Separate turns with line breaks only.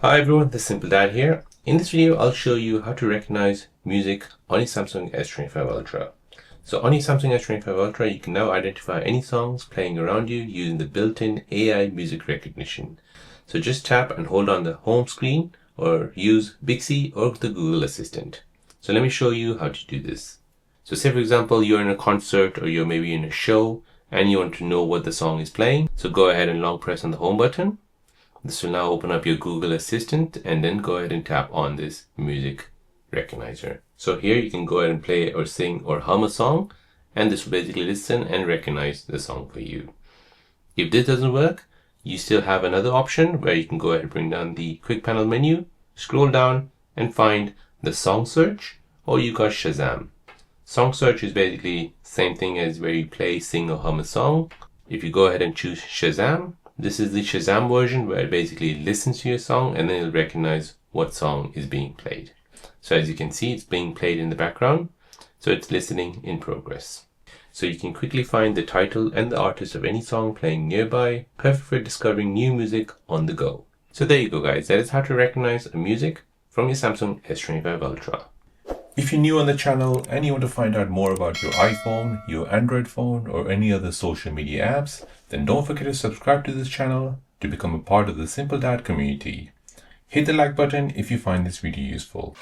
Hi everyone, this is Simple Dad here. In this video, I'll show you how to recognize music on your Samsung S25 Ultra. So on your Samsung S25 Ultra, you can now identify any songs playing around you using the built-in AI music recognition. So just tap and hold on the home screen or use Bixby or the Google Assistant. So let me show you how to do this. So say for example, you're in a concert or you're maybe in a show and you want to know what the song is playing. So go ahead and long press on the home button. This will now open up your Google Assistant and then go ahead and tap on this music recognizer. So here you can go ahead and play or sing or hum a song, and this will basically listen and recognize the song for you. If this doesn't work, you still have another option where you can go ahead and bring down the quick panel menu, scroll down and find the song search, or you got Shazam. Song search is basically same thing as where you play, sing or hum a song. If you go ahead and choose Shazam, this is the Shazam version where it basically listens to your song and then it'll recognize what song is being played. So as you can see, it's being played in the background. So it's listening in progress. So you can quickly find the title and the artist of any song playing nearby, perfect for discovering new music on the go. So there you go guys, that is how to recognize a music from your Samsung S25 Ultra.
If you're new on the channel and you want to find out more about your iPhone, your Android phone, or any other social media apps, then don't forget to subscribe to this channel to become a part of the Simple Dad community. Hit the like button if you find this video useful.